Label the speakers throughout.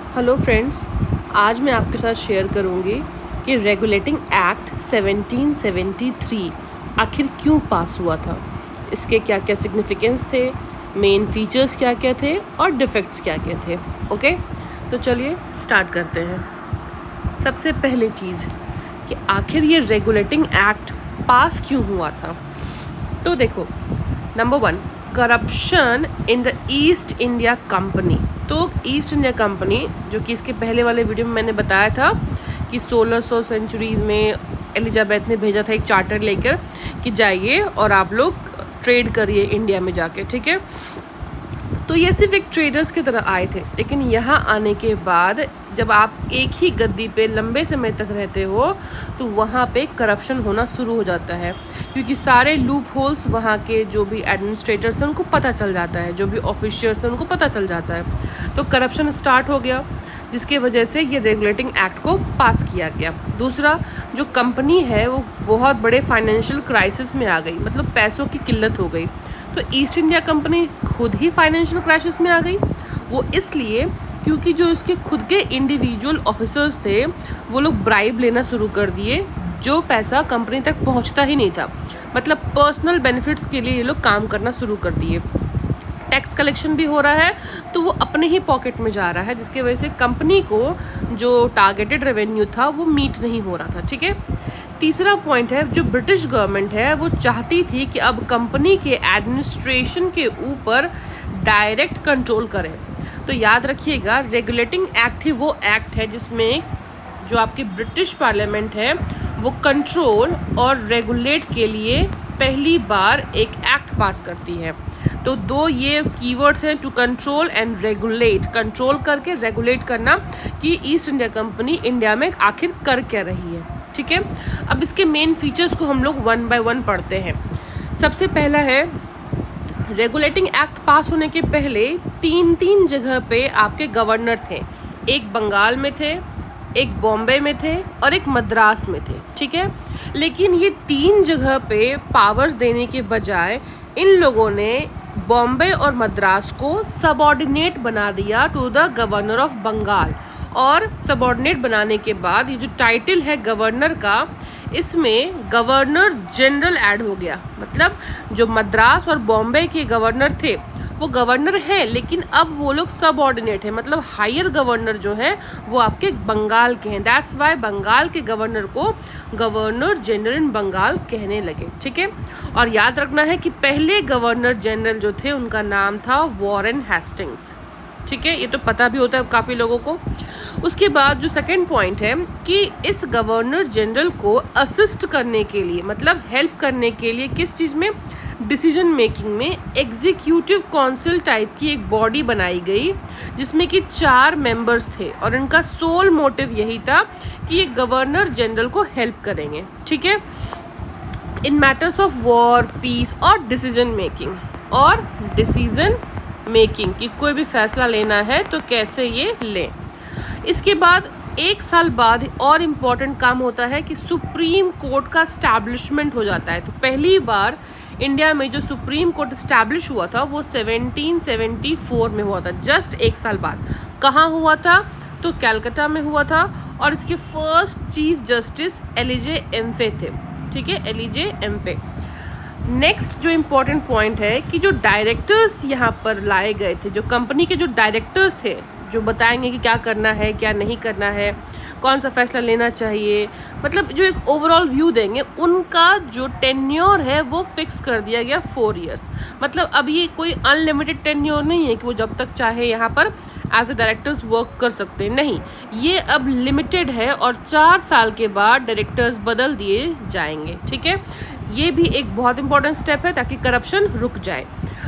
Speaker 1: Hello friends, आज मैं आपके साथ शेयर करूंगी कि रेगुलेटिंग एक्ट 1773 आखिर क्यों पास हुआ था, इसके क्या क्या सिग्निफिकेंस थे, मेन फीचर्स क्या क्या थे और डिफेक्ट्स क्या क्या थे। ओके, तो चलिए स्टार्ट करते हैं। सबसे पहले चीज़ कि आखिर ये रेगुलेटिंग एक्ट पास क्यों हुआ था। तो देखो, number 1, corruption in the east India company. तो ईस्ट इंडिया कंपनी, जो कि इसके पहले वाले वीडियो में मैंने बताया था कि 1600 सेंचुरीज़ में एलिजाबेथ ने भेजा था एक चार्टर लेकर कि जाइए और आप लोग ट्रेड करिए इंडिया में जाके, ठीक है। तो ये सिर्फ एक ट्रेडर्स की तरह आए थे, लेकिन यहाँ आने के बाद जब आप एक ही गद्दी पे लंबे समय तक रहते हो तो वहाँ पे करप्शन होना शुरू हो जाता है, क्योंकि सारे लूप होल्स वहाँ के जो भी एडमिनिस्ट्रेटर्स हैं उनको पता चल जाता है, जो भी ऑफिशियल्स हैं उनको पता चल जाता है। तो करप्शन स्टार्ट हो गया, जिसके वजह से ये रेगुलेटिंग एक्ट को पास किया गया। दूसरा, जो कंपनी है वो बहुत बड़े फाइनेंशियल क्राइसिस में आ गई, मतलब पैसों की किल्लत हो गई। तो ईस्ट इंडिया कंपनी खुद ही फाइनेंशियल क्राइसिस में आ गई। वो इसलिए क्योंकि जो इसके खुद के इंडिविजुअल ऑफिसर्स थे वो लोग ब्राइब लेना शुरू कर दिए, जो पैसा कंपनी तक पहुंचता ही नहीं था। मतलब पर्सनल बेनिफिट्स के लिए ये लोग काम करना शुरू कर दिए। टैक्स कलेक्शन भी हो रहा है तो वो अपने ही पॉकेट में जा रहा है, जिसकी वजह से कंपनी को जो टारगेटेड रेवेन्यू था वो मीट नहीं हो रहा था, ठीक है। तीसरा पॉइंट है, जो ब्रिटिश गवर्नमेंट है वो चाहती थी कि अब कंपनी के एडमिनिस्ट्रेशन के ऊपर डायरेक्ट कंट्रोल करें। तो याद रखिएगा, रेगुलेटिंग एक्ट ही वो एक्ट है जिसमें जो आपकी ब्रिटिश पार्लियामेंट है वो कंट्रोल और रेगुलेट के लिए पहली बार एक एक्ट पास करती है। तो दो ये कीवर्ड्स हैं, to control and regulate. Control करके रेगुलेट करना कि ईस्ट इंडिया कंपनी इंडिया में आखिर कर क्या रही है, ठीक है। अब इसके मेन फीचर्स को हम लोग वन बाय वन पढ़ते हैं। सबसे पहला है, रेगुलेटिंग एक्ट पास होने के पहले तीन जगह पे आपके गवर्नर थे। एक बंगाल में थे, एक बॉम्बे में थे और एक मद्रास में थे, ठीक है। लेकिन ये तीन जगह पे पावर्स देने के बजाय इन लोगों ने बॉम्बे और मद्रास को सबऑर्डिनेट बना दिया to the governor of Bengal. और सबऑर्डिनेट बनाने के बाद ये जो टाइटल है गवर्नर का, इसमें गवर्नर जनरल ऐड हो गया। मतलब जो मद्रास और बॉम्बे के गवर्नर थे वो गवर्नर हैं, लेकिन अब वो लोग सबऑर्डिनेट हैं, मतलब हायर गवर्नर जो है वो आपके बंगाल के हैं। दैट्स वाई बंगाल के गवर्नर को गवर्नर जनरल इन बंगाल कहने लगे, ठीक है। और याद रखना है कि पहले गवर्नर जनरल जो थे उनका नाम था वॉरेन हेस्टिंग्स, ठीक है। ये तो पता भी होता है काफ़ी लोगों को। उसके बाद जो सेकंड पॉइंट है कि इस गवर्नर जनरल को असिस्ट करने के लिए, मतलब हेल्प करने के लिए, किस चीज़ में, डिसीजन मेकिंग में, एग्जीक्यूटिव काउंसिल टाइप की एक बॉडी बनाई गई जिसमें कि 4 मेंबर्स थे और इनका सोल मोटिव यही था कि ये गवर्नर जनरल को हेल्प करेंगे, ठीक है, इन मैटर्स ऑफ वॉर, पीस और डिसीजन मेकिंग कि कोई भी फैसला लेना है तो कैसे ये लें। इसके बाद 1 साल बाद और इम्पॉर्टेंट काम होता है कि सुप्रीम कोर्ट का स्टैब्लिशमेंट हो जाता है। तो पहली बार इंडिया में जो सुप्रीम कोर्ट इस्टेब्लिश हुआ था वो 1774 में हुआ था, जस्ट 1 साल बाद। कहाँ हुआ था? तो कलकत्ता में हुआ था और इसके फर्स्ट चीफ जस्टिस एलिजे एम्फे थे, ठीक है, एलिजे एम्फे। नेक्स्ट जो इम्पोर्टेंट पॉइंट है कि जो डायरेक्टर्स यहाँ पर लाए गए थे, जो कंपनी के जो डायरेक्टर्स थे, जो बताएंगे कि क्या करना है क्या नहीं करना है, कौन सा फैसला लेना चाहिए, मतलब जो एक ओवरऑल व्यू देंगे, उनका जो टेन्योर है वो फिक्स कर दिया गया 4 इयर्स। मतलब अब ये कोई अनलिमिटेड टेन्योर नहीं है कि वो जब तक चाहे यहाँ पर एज ए डायरेक्टर्स वर्क कर सकते हैं, नहीं, ये अब लिमिटेड है और 4 साल के बाद डायरेक्टर्स बदल दिए जाएंगे, ठीक है। ये भी एक बहुत इंपॉर्टेंट स्टेप है ताकि करप्शन रुक जाए।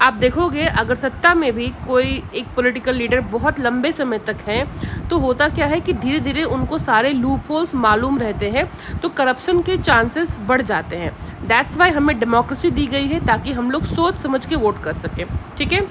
Speaker 1: आप देखोगे अगर सत्ता में भी कोई एक पॉलिटिकल लीडर बहुत लंबे समय तक है तो होता क्या है कि धीरे धीरे उनको सारे लूप होल्स मालूम रहते हैं, तो करप्शन के चांसेस बढ़ जाते हैं। दैट्स वाई हमें डेमोक्रेसी दी गई है ताकि हम लोग सोच समझ के वोट कर सकें, ठीक है।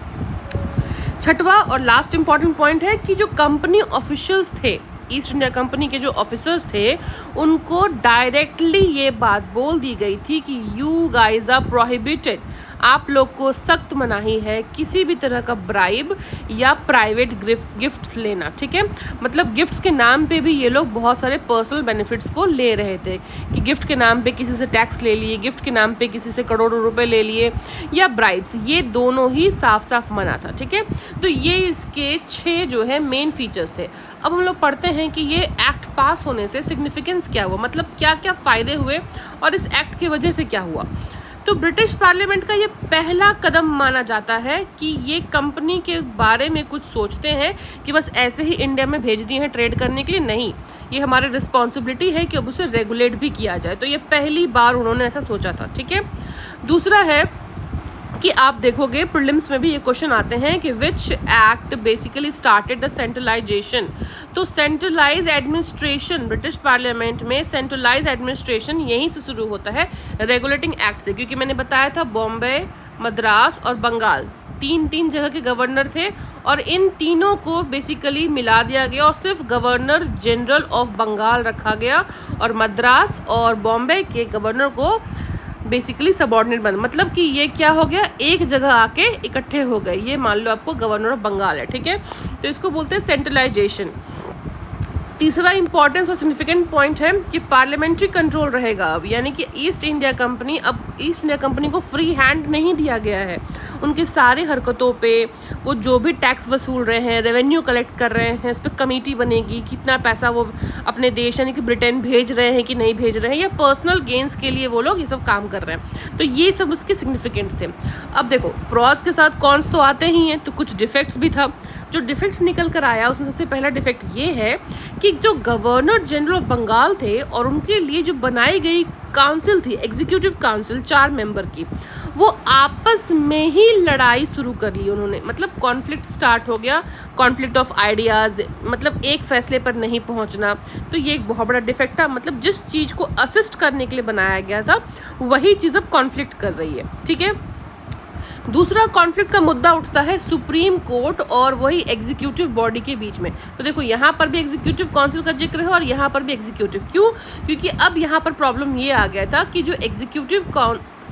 Speaker 1: छठवां और लास्ट इंपॉर्टेंट पॉइंट है कि जो कंपनी ऑफिशियल्स थे, ईस्ट इंडिया कंपनी के जो ऑफिसर्स थे, उनको डायरेक्टली ये बात बोल दी गई थी कि यू गाइज आर प्रोहिबिटेड, आप लोग को सख्त मनाही है किसी भी तरह का ब्राइब या प्राइवेट गिफ्ट्स लेना, ठीक है। मतलब गिफ्ट्स के नाम पे भी ये लोग बहुत सारे पर्सनल बेनिफिट्स को ले रहे थे कि गिफ्ट के नाम पे किसी से टैक्स ले लिए, गिफ्ट के नाम पे किसी से करोड़ों रुपए ले लिए, या ब्राइब्स, ये दोनों ही साफ साफ मना था, ठीक है। तो ये इसके 6 जो है मेन फीचर्स थे। अब हम लोग पढ़ते हैं कि ये एक्ट पास होने से सिग्निफिकेंस क्या हुआ, मतलब क्या क्या फ़ायदे हुए और इस एक्ट की वजह से क्या हुआ। तो ब्रिटिश पार्लियामेंट का ये पहला कदम माना जाता है कि ये कंपनी के बारे में कुछ सोचते हैं कि बस ऐसे ही इंडिया में भेज दिए हैं ट्रेड करने के लिए, नहीं, ये हमारी रिस्पॉन्सिबिलिटी है कि अब उसे रेगुलेट भी किया जाए। तो ये पहली बार उन्होंने ऐसा सोचा था, ठीक है। दूसरा है कि आप देखोगे प्रीलिम्स में भी ये क्वेश्चन आते हैं कि which act basically started the centralization. तो सेंट्रलाइज एडमिनिस्ट्रेशन, ब्रिटिश पार्लियामेंट में सेंट्रलाइज एडमिनिस्ट्रेशन यहीं से शुरू होता है रेगुलेटिंग एक्ट से, क्योंकि मैंने बताया था बॉम्बे, मद्रास और बंगाल तीन जगह के गवर्नर थे और इन तीनों को बेसिकली मिला दिया गया और सिर्फ गवर्नर जनरल ऑफ बंगाल रखा गया और मद्रास और बॉम्बे के गवर्नर को बेसिकली सबॉर्डिनेट बन, मतलब कि ये क्या हो गया, एक जगह आके इकट्ठे हो गए। ये मान लो आपको गवर्नर ऑफ बंगाल है, ठीक है। तो इसको बोलते हैं सेंट्रलाइजेशन। तीसरा इंपॉर्टेंस और सिग्निफिकेंट पॉइंट है कि पार्लियामेंट्री कंट्रोल रहेगा अब, यानी कि ईस्ट इंडिया कंपनी को फ्री हैंड नहीं दिया गया है। उनके सारे हरकतों पे वो जो भी टैक्स वसूल रहे हैं, रेवेन्यू कलेक्ट कर रहे हैं, इस पर कमेटी बनेगी, कितना पैसा वो अपने देश यानी कि ब्रिटेन भेज रहे हैं कि नहीं भेज रहे हैं, या पर्सनल गेन्स के लिए वो लोग ये सब काम कर रहे हैं। तो ये सब उसके सिग्निफिकेंट थे। अब देखो प्रॉज के साथ कॉन्स तो आते ही हैं, तो कुछ डिफेक्ट्स भी था। जो डिफेक्ट्स निकल कर आया उसमें सबसे पहला डिफेक्ट ये है कि जो गवर्नर जनरल ऑफ बंगाल थे और उनके लिए जो बनाई गई काउंसिल थी, एग्जीक्यूटिव काउंसिल 4 मेंबर की, वो आपस में ही लड़ाई शुरू कर ली उन्होंने। मतलब कॉन्फ्लिक्ट स्टार्ट हो गया, कॉन्फ्लिक्ट ऑफ आइडियाज़, मतलब एक फैसले पर नहीं पहुंचना। तो ये एक बहुत बड़ा डिफेक्ट था। मतलब जिस चीज़ को असिस्ट करने के लिए बनाया गया था वही चीज़ अब कॉन्फ्लिक्ट कर रही है, ठीक है। दूसरा कॉन्फ्लिक्ट का मुद्दा उठता है सुप्रीम कोर्ट और वही एग्जीक्यूटिव बॉडी के बीच में। तो देखो यहाँ पर भी एग्जीक्यूटिव काउंसिल का जिक्र है और यहाँ पर भी एग्जीक्यूटिव। क्यों? क्योंकि अब यहाँ पर प्रॉब्लम ये आ गया था कि जो एग्जीक्यूटिव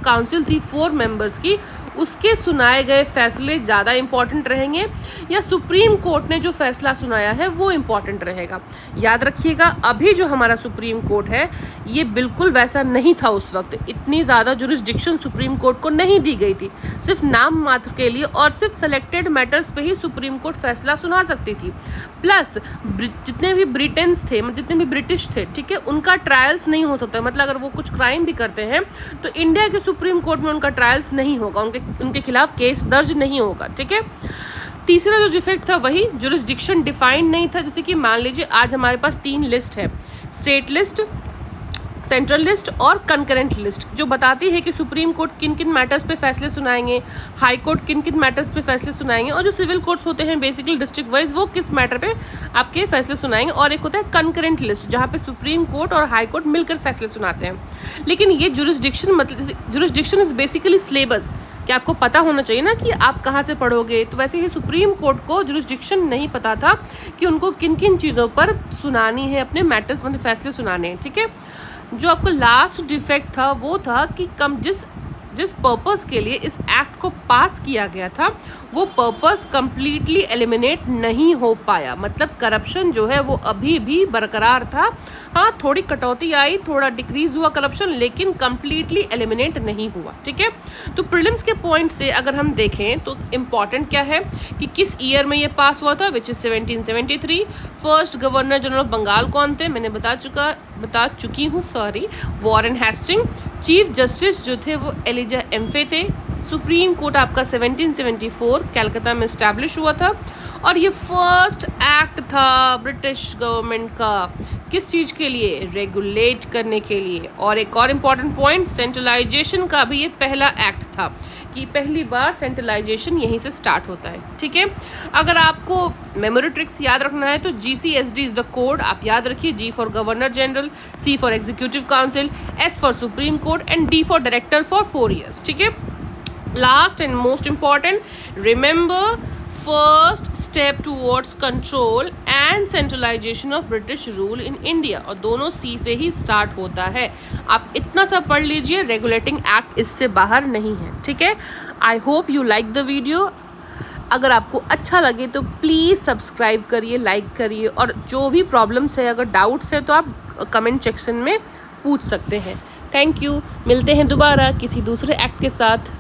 Speaker 1: काउंसिल थी 4 मेंबर्स की, उसके सुनाए गए फैसले ज़्यादा इम्पॉर्टेंट रहेंगे या सुप्रीम कोर्ट ने जो फैसला सुनाया है वो इम्पॉर्टेंट रहेगा। याद रखिएगा अभी जो हमारा सुप्रीम कोर्ट है ये बिल्कुल वैसा नहीं था उस वक्त। इतनी ज़्यादा जुरिस्डिक्शन सुप्रीम कोर्ट को नहीं दी गई थी, सिर्फ नाम मात्र के लिए और सिर्फ सेलेक्टेड मैटर्स पे ही सुप्रीम कोर्ट फैसला सुना सकती थी। प्लस जितने भी ब्रिटेन्स थे, जितने भी ब्रिटिश थे, ठीक है, उनका ट्रायल्स नहीं हो सकता। मतलब अगर वो कुछ क्राइम भी करते हैं तो इंडिया के सुप्रीम कोर्ट में उनका ट्रायल्स नहीं होगा, उनके खिलाफ केस दर्ज नहीं होगा, ठीक है। तीसरा जो डिफेक्ट था वही जुरिस्डिक्शन डिफाइंड नहीं था। जैसे कि मान लीजिए आज हमारे पास 3 लिस्ट है, स्टेट लिस्ट, सेंट्रल लिस्ट और कंकरेंट लिस्ट, जो बताती है कि सुप्रीम कोर्ट किन किन मैटर्स पे फैसले सुनाएंगे, हाई कोर्ट किन किन मैटर्स पे फैसले सुनाएंगे, और जो सिविल कोर्ट्स होते हैं बेसिकली डिस्ट्रिक्ट वाइज वो किस मैटर पे आपके फैसले सुनाएंगे। और एक होता है कंकरेंट लिस्ट जहाँ पे सुप्रीम कोर्ट और हाई कोर्ट मिलकर फैसले सुनाते हैं। लेकिन ये जुरिस्डिक्शन मतलब जुरिस्डिक्शन इज बेसिकली सिलेबस कि आपको पता होना चाहिए ना कि आप कहाँ से पढ़ोगे। तो वैसे ही सुप्रीम कोर्ट को जुरिस्डिक्शन नहीं पता था कि उनको किन किन चीज़ों पर सुनानी है, अपने मैटर्स मतलब फैसले सुनाने हैं, ठीक है। जो आपको लास्ट डिफेक्ट था वो था कि जिस पर्पस के लिए इस एक्ट को पास किया गया था वो पर्पस कम्प्लीटली एलिमिनेट नहीं हो पाया। मतलब करप्शन जो है वो अभी भी बरकरार था। हाँ, थोड़ी कटौती आई, थोड़ा डिक्रीज हुआ करप्शन, लेकिन कम्प्लीटली एलिमिनेट नहीं हुआ, ठीक है। तो प्रीलिम्स के पॉइंट से अगर हम देखें तो इम्पॉर्टेंट क्या है कि किस ईयर में ये पास हुआ था, which is 1773। First governor general of Bengal कौन थे, मैंने बता चुकी हूँ, वॉरेन हेस्टिंग। चीफ जस्टिस जो थे वो एलिजा एम्फे थे। सुप्रीम कोर्ट आपका 1774 कलकत्ता में इस्टेब्लिश हुआ था। और ये फर्स्ट एक्ट था ब्रिटिश गवर्नमेंट का, किस चीज़ के लिए, रेगुलेट करने के लिए। और एक और इम्पॉर्टेंट पॉइंट, सेंट्रलाइजेशन का भी ये पहला एक्ट था कि पहली बार सेंट्रलाइजेशन यहीं से स्टार्ट होता है, ठीक है। अगर आपको मेमोरी ट्रिक्स याद रखना है तो GCSD इज़ द कोड, आप याद रखिए। G for governor general, C for executive council, S for supreme court and D for director for 4 years, ठीक है। Last and most important, remember first step towards control and centralisation of British rule in India, और दोनों सी से ही start होता है। आप इतना सा पढ़ लीजिए, रेगुलेटिंग एक्ट इससे बाहर नहीं है, ठीक है। I hope you like the video. अगर आपको अच्छा लगे तो प्लीज़ सब्सक्राइब करिए, लाइक करिए, और जो भी प्रॉब्लम्स है, अगर डाउट्स है तो आप कमेंट सेक्शन में पूछ सकते हैं। Thank you. मिलते हैं दोबारा किसी दूसरे एक्ट के साथ।